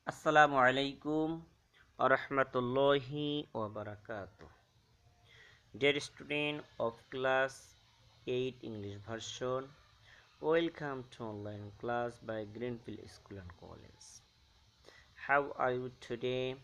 Assalamu alaikum wa rahmatullahi wa barakatuh. Dear student of class 8 English version, welcome to online class by Greenfield School and College. How are you today?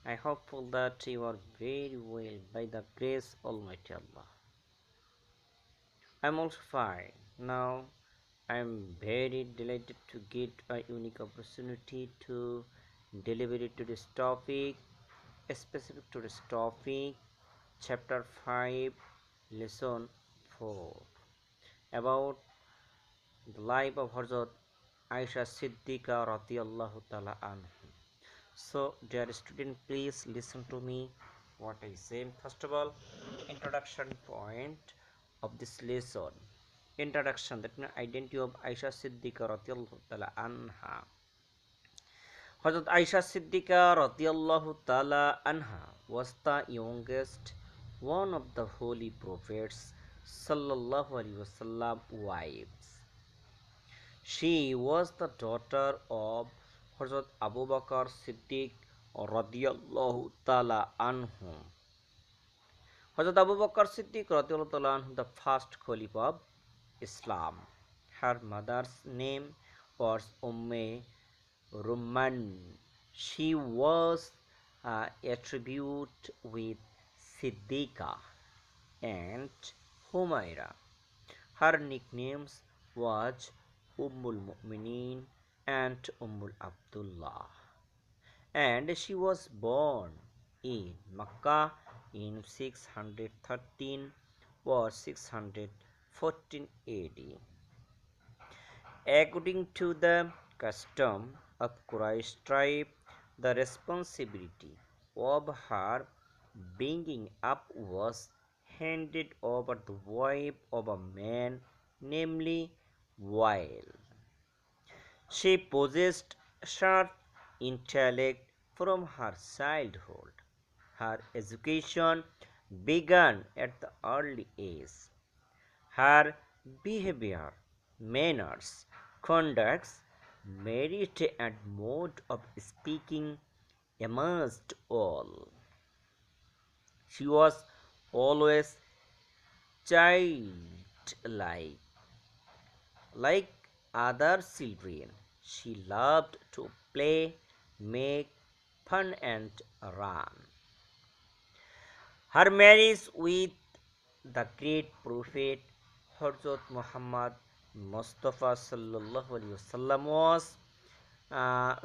I hope that you are very well by the grace of Almighty Allah. I'm also fine. Now I'm very delighted to get a unique opportunity to deliver today's topic specific to this topic, chapter 5, lesson 4, about the life of Hazrat Aisha Siddiqa radiallahu ta'ala anha. So, dear student, please listen to me what I say. First of all, introduction point of this lesson. Introduction, that means identity of Aisha Siddiqa radiallahu ta'ala anha. Hazrat Aisha Siddiqa radiallahu ta'ala anha was the youngest one of the holy prophets sallallahu alaihi wasallam wives. She was the daughter of Hazrat Abu Bakr Siddiq radiallahu ta'ala anhu. Hazrat Abu Bakr Siddiq radiallahu ta'ala anhu, the first Caliph of Islam. Her mother's name was Rumman. She was attributed with Siddiqa and Humaira. Her nicknames was Ummul Mu'minin and Ummul Abdullah. And she was born in Makkah in 613 or 614 AD. According to the custom of Quraysh tribe, the responsibility of her bringing up was handed over to the wife of a man, namely Wail. She possessed sharp intellect from her childhood. Her education began at the early age. Her behavior, manners, conducts, merit, and mode of speaking amazed all. She was always childlike, like other children. She loved to play, make fun, and run. Her marriage with the great prophet Hazrat Muhammad Mustafa sallallahu alaihi wasallam was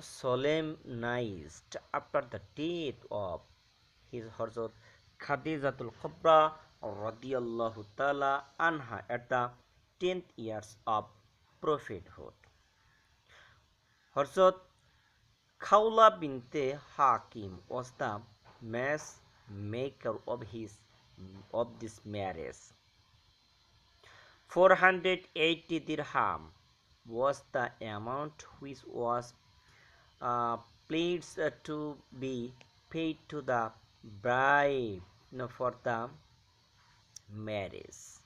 solemnized after the death of his Hazrat Khadijatul Kubra radiyallahu ta'ala anha at the 10th years of prophethood. Hazrat Khawla binte Hakim was the matchmaker of this marriage. 480 dirham was the amount which was pledged to be paid to the bride for the marriage.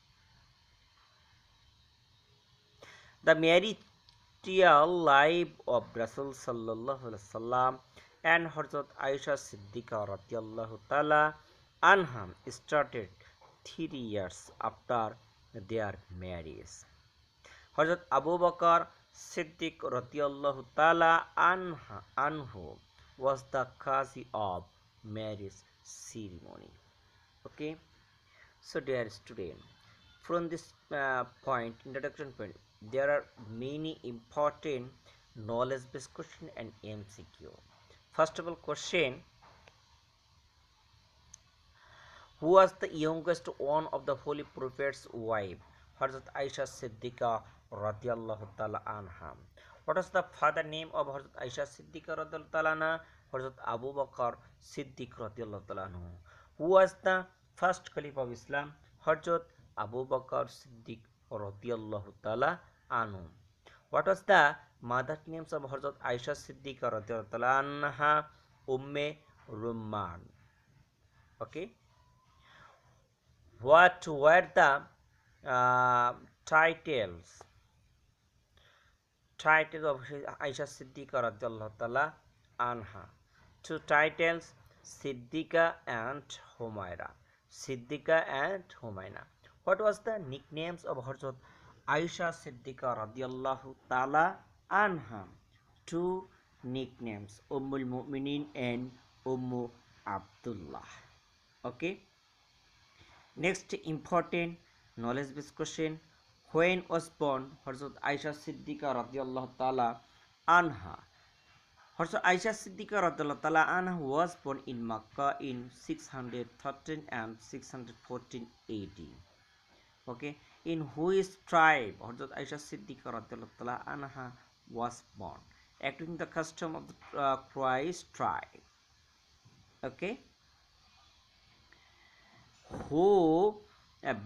The marital life of Rasul sallallahu alaihi wasallam and Hazrat Aisha Siddiqa radiyallahu ta'ala anha started 3 years after their marriage. Hazrat Abu Bakr Siddiq radiyallahu ta'ala anhu was the Qazi of marriage ceremony. Okay, so dear student, from this introduction point, there are many important knowledge-based question and MCQ. First of all, question: who was the youngest one of the Holy Prophet's wife? Hazrat Aisha Siddiqa radiallahu ta'ala anha. What was the father name of Hazrat Aisha Siddiqa radiallahu ta'ala anha? Hazrat Abu Bakr Siddiq radiallahu ta'ala anhu. Who was the first Caliph of Islam? Hazrat Abu Bakr Siddiq radiallahu ta'ala anhu. What was the mother names of Hazrat Aisha Siddiqa radiallahu ta'ala anha? Umme Rumman. Okay. What were the titles of Aisha Siddiqa radiallahu ta'ala anha. Two titles, Siddiqa and Humaira. Siddiqa and Humaira. What was the nicknames of Hazrat Aisha Siddiqa radiallahu ta'ala anha? Two nicknames, Ummul Mu'minin and Ummu Abdullah. Okay. Next important knowledge based question. When was born Hazrat Aisha Siddiqa radiallahu ta'ala anha? Hazrat Aisha Siddiqa radiallahu ta'ala anha was born in Makkah in 613 and 614 AD. Okay, in which tribe Hazrat Aisha Siddiqa radiallahu ta'ala anha was born? According to the custom of the Quraysh tribe. Okay, who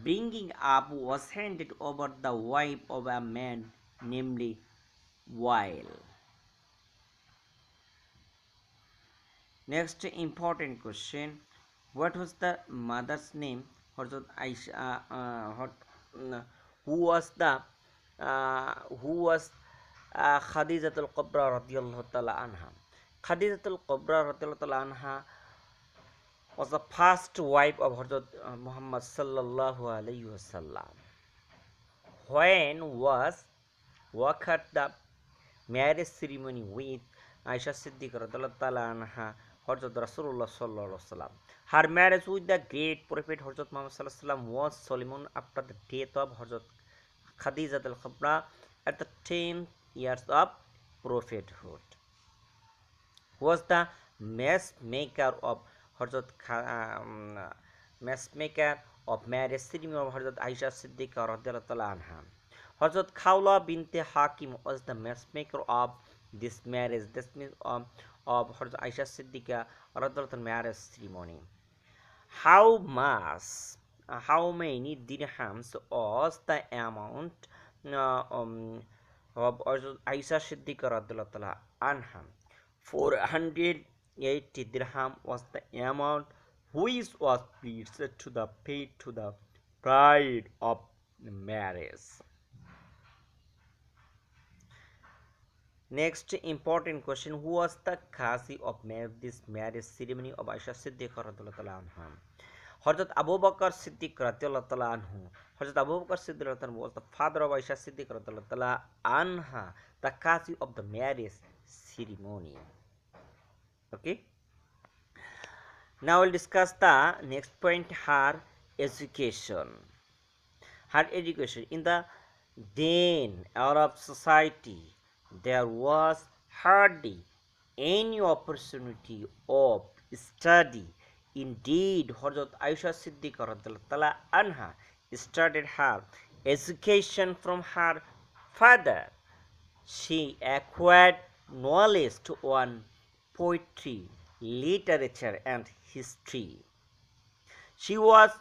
bringing up was handed over the wife of a man, namely Wail. Next important question: what was the mother's name? Hazrat Aisha. Who was the who was Khadijatul Kubra radiyallahu ta'ala anha? Khadijatul Kubra radiyallahu ta'ala anha was the first wife of Hazrat Muhammad sallallahu alayhi wasallam. When was occurred the marriage ceremony with Aisha Siddiqa radhiyallahu ta'ala anha, Hazrat Rasulullah sallallahu alaihi wasallam? Her marriage with the great prophet Hazrat Muhammad sallallahu alaihi wasallam was solemn after the death of Hazrat Khadijah al-Kubra at the 10 years of prophethood. Who was the matchmaker of matchmaker of marriage ceremony of Hazrat Aisha Siddiqa radhiyallahu ta'ala anha? Hazrat Khawla bint Hakim was the matchmaker of this marriage. This means of Hazrat Aisha Siddiqa radhiyallahu ta'ala marriage ceremony. How many dirhams was the amount of Hazrat Aisha Siddiqa radhiyallahu ta'ala anha? 480 dirham was the amount which was paid to the bride of marriage. Next important question: who was the Qazi of this marriage ceremony of Aisha Siddiqa radhiyallahu ta'ala anha? Hazrat Abu Bakr Siddiq radhiyallahu ta'ala anhu. Hazrat Abu Bakr Siddiq radhiyallahu anhu was the father of Aisha Siddiq radhiyallahu ta'ala anha, the Qazi of the marriage ceremony. Okay. Now we'll discuss the next point, her education. Her education. In the then Arab society, there was hardly any opportunity of study. Indeed, Hazrat Aisha Siddiqa radhiyallahu ta'ala anha started her education from her father. She acquired knowledge on poetry, literature, and history. She was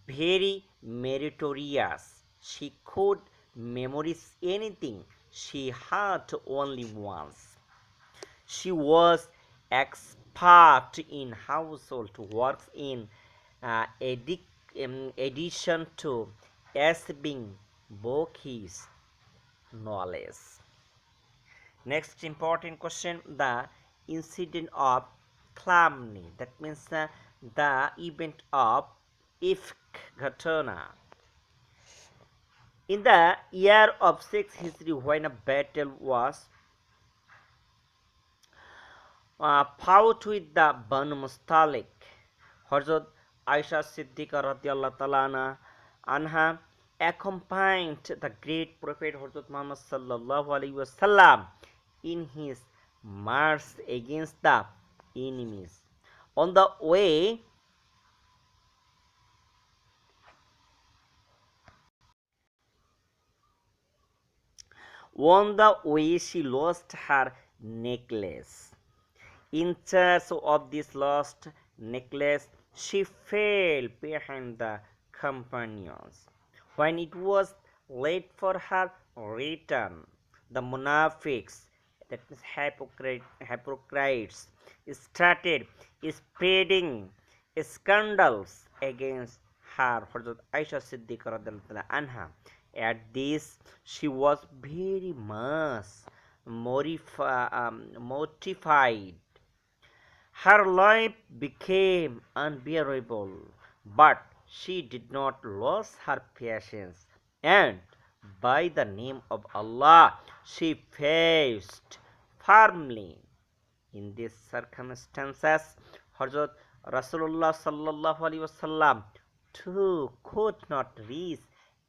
very meritorious. She could memorize anything she heard only once. She was expert in household works in addition to exhibiting bookish knowledge. Next important question: the incident of Klamni, that means the event of Ifk Ghatana. In the year of 6th history, when a battle was fought with the Banu Mustalik, Hazrat Aisha Siddiqa radhiyallahu ta'ala anha accompanied the great prophet Hazrat Muhammad sallallahu alaihi wasallam in his march against the enemies. On the way, she lost her necklace. In search of this lost necklace, she fell behind the companions. When it was late for her return, the munafiqs, that means hypocrites, started spreading scandals against her, Hazrat Aisha Siddiqa radhiyallahu anha. At this, she was very much mortified Her life became unbearable, but she did not lose her patience, and by the name of Allah, she faced firmly. In these circumstances, Hazrat Rasulullah sallallahu alaihi wasallam too could not reach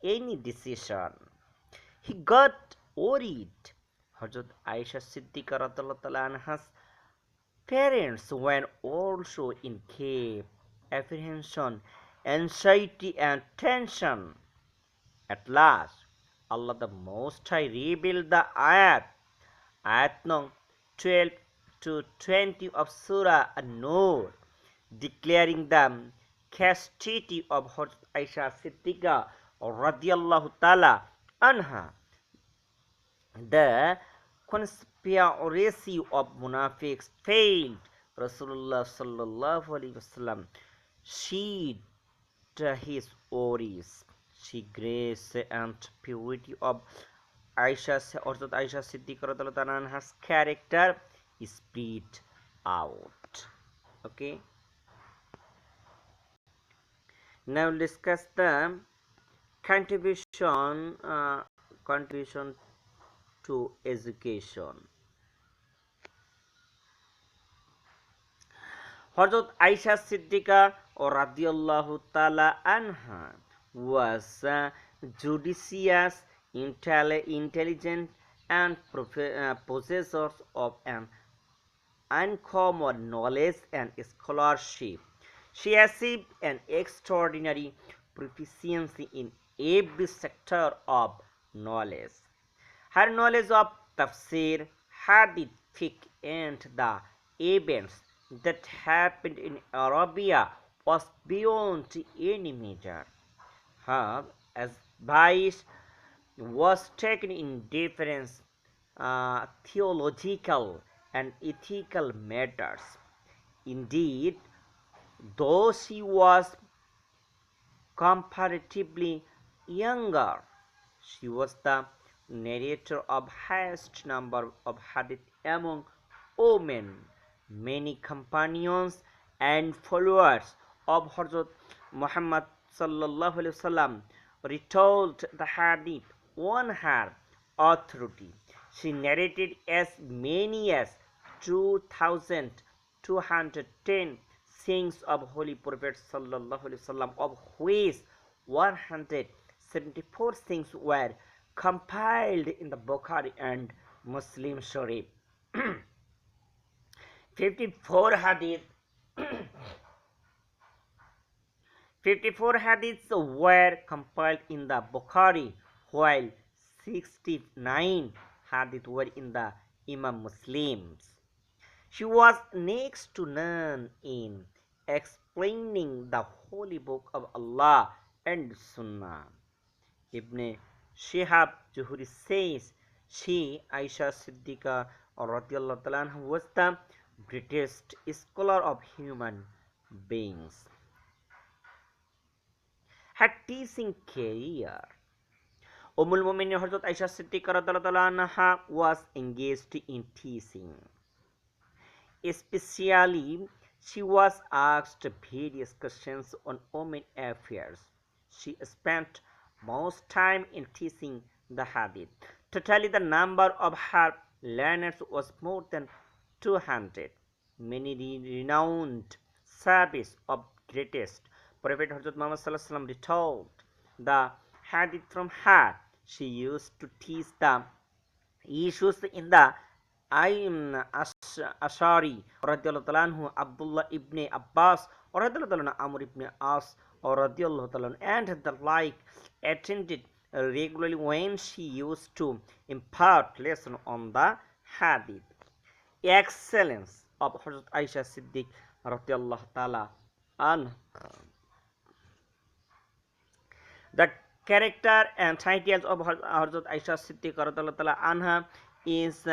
any decision. He got worried. Hazrat Aisha Siddiqa radhiyallahu ta'ala anha's parents were also in deep apprehension, anxiety, and tension. At last, Allah the Most High revealed the ayat num 12 to 20 of Surah An-Nur, declaring the chastity of Hazrat Aisha Siddiqa radiyallahu ta'ala anha. The conspiracy of munafiqs failed. Rasulullah sallallahu alaihi wasallam shed his worries. She grace and purity of Aisha Siddiqa radhiyallahu anha's character is spread out. Okay. Now discuss the contribution contribution to education. Hazrat Aisha Siddiqa radhiyallahu ta'ala anha was judicious, intelligent, and possessor of an uncommon knowledge and scholarship. She achieved an extraordinary proficiency in every sector of knowledge. Her knowledge of tafsir, hadith, fiqh, and the events that happened in Arabia was beyond any measure. Her advice was taken in different theological and ethical matters. Indeed, though she was comparatively younger, she was the narrator of highest number of hadith among women. Many companions and followers of Hazrat Muhammad sallallahu alaihi wasallam retold the hadith on her authority. She narrated as many as 2,210 sayings of Holy Prophet sallallahu alaihi wasallam, of which 174 sayings were compiled in the Bukhari and Muslim Sharif. 54 hadith 54 hadiths were compiled in the Bukhari, while 69 hadith were in the Imam Muslims. She was next to none in explaining the holy book of Allah and Sunnah. Ibn Shihab Zuhri says she, Aisha Siddiqa radhiyallahu ta'ala, was the greatest scholar of human beings. Her teaching career. Ummul Mu'minin Hazrat Aisha Siddiqa radhiyallahu ta'ala anha was engaged in teaching. Especially, she was asked various questions on women affairs. She spent most time in teaching the hadith. Totally, the number of her learners was more than 200. Many renowned sahabis of greatest Prophet Hazrat Muhammad sallallahu alaihi wasallam retold the hadith from her. She used to teach the issues in the Ashari radhiyallahu ta'ala anhu, Abdullah ibn Abbas radhiyallahu ta'ala, Amr ibn As radhiyallahu ta'ala, and the like, attended regularly when she used to impart lesson on the hadith. Excellence of Hazrat Aisha Siddiq radhiyallahu ta'ala anha. The character and titles of Hazrat Aisha Siddiq radhiyallahu ta'ala anha is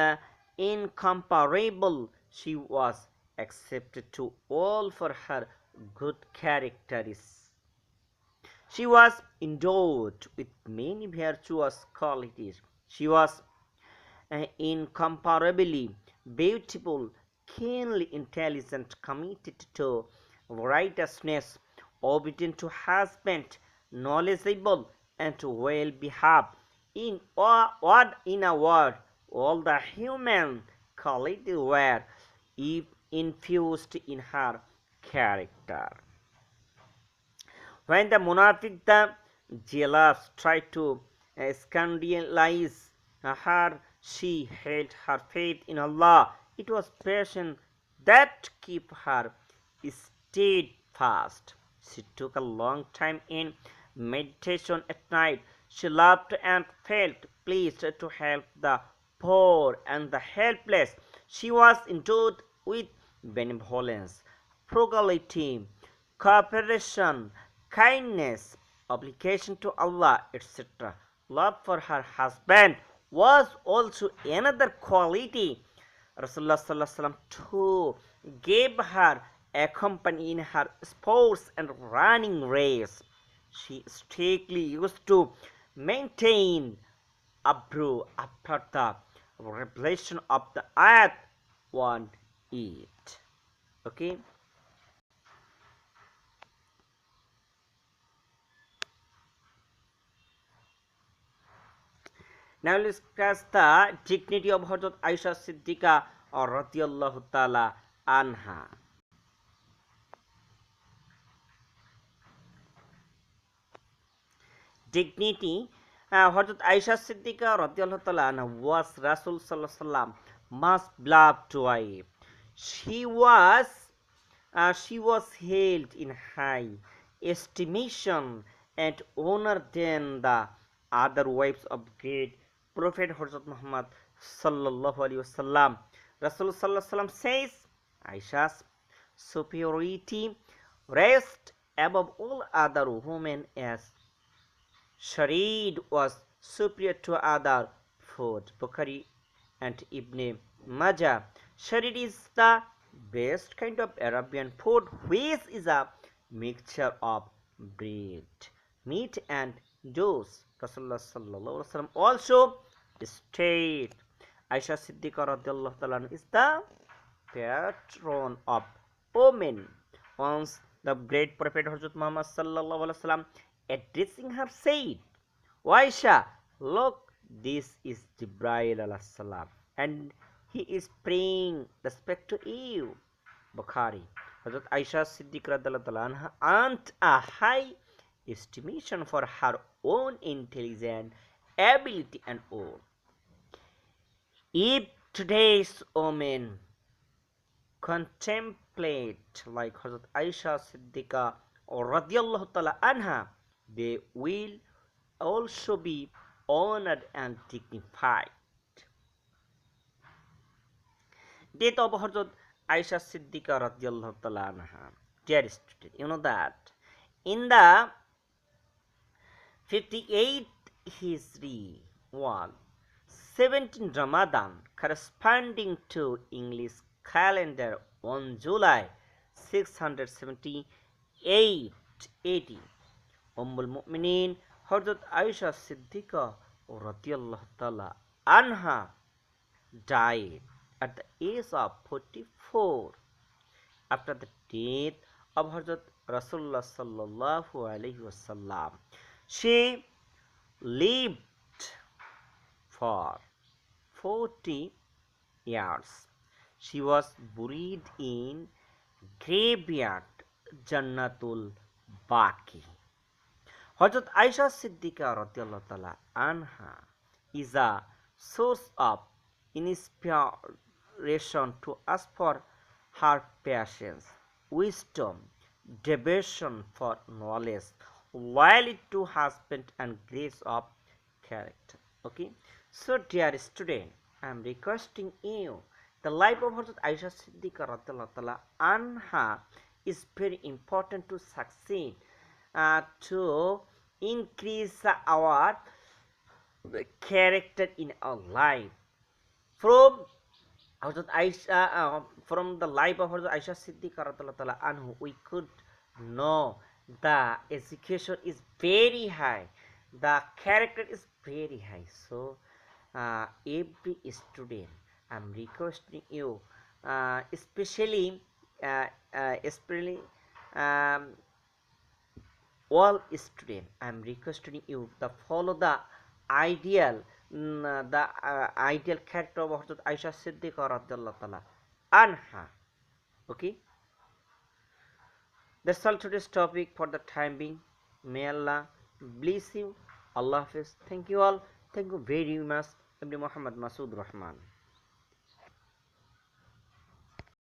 incomparable. She was accepted to all for her good characteristics. She was endowed with many virtuous qualities. She was incomparably beautiful, keenly intelligent, committed to righteousness, obedient to husband, knowledgeable and well behaved. In a word, all the human qualities were infused in her character. When the Munafiq, the jealous, tried to scandalize her, she held her faith in Allah. It was passion that kept her steadfast. She took a long time in meditation at night. She loved and felt pleased to help the poor and the helpless. She was endowed with benevolence, frugality, cooperation, kindness, obligation to Allah, etc. Love for her husband was also another quality. Rasulullah sallallahu alaihi wasallam too gave her a company in her sports and running race. She strictly used to maintain abru after the revelation of the ayat 1:8. Okay. Now let's discuss the dignity of Hazrat Aisha Siddiqa or radiyallahu ta'ala anha. Dignity, Hazrat Aisha Siddiqa radiyallahu ta'ala anha was Rasul sallallahu alaihi wasallam most beloved wife. She was she was held in high estimation and honor than the other wives of great Prophet Hazrat Muhammad sallallahu alaihi wasallam. Rasul sallallahu alaihi wasallam says Aisha's superiority rests above all other women as Sharid was superior to other food. Bukhari and Ibn Majah. Sharid is the best kind of Arabian food, which is a mixture of bread, meat, and juice. Rasulullah sallallahu alaihi wasallam also stated Aisha Siddiqa radiallahu ta'ala is the patron of women. Once the great Prophet Hazrat Muhammad sallallahu alaihi wasallam addressing her said, Aisha, look, this is Jibreel alayhi salam, and he is praying respect to you. Bukhari. Hazrat Aisha Siddiq radhiyallahu anha earned a high estimation for her own intelligence, ability, and all. If today's women contemplate like Hazrat Aisha Siddiqa or radiyallahu ta'ala anha, they will also be honored and dignified. Death of Hazrat Aisha Siddiqa radiyallahu ta'ala anha. Dear student, you know that in the 58th Hijri wall, 17 Ramadan corresponding to English calendar on July 678 AD, Ummul Mu'minin Hazrat Aisha Siddiqa radiyallahu ta'ala anha died at the age of 44 after the death of Hazrat Rasulullah sallallahu alaihi wasallam. She lived for 40 years. She was buried in graveyard Jannatul Baqi. Hazrat Aisha Siddiqa radiyallahu ta'ala anha is a source of inspiration to us for her patience, wisdom, devotion for knowledge, loyalty to husband, and grace of character. Okay, so dear student, I am requesting you. The life of Hazrat Aisha Siddiqa radhiyallahu ta'ala anha is very important to succeed, to increase our character in our life. From Hazrat Aisha, from the life of Hazrat Aisha Siddiqa radhiyallahu ta'ala anhu, we could know the education is very high, the character is very high. So every student, I'm requesting you especially um, all student, I am requesting you to follow the ideal ideal character of Hazrat Aisha Siddiqa radhiyallahu ta'ala anha. Okay, that's all today's topic for the time being. May Allah bless you. Allah Hafiz. Thank you all. Thank you very much. Ibn Muhammad Masood Rahman.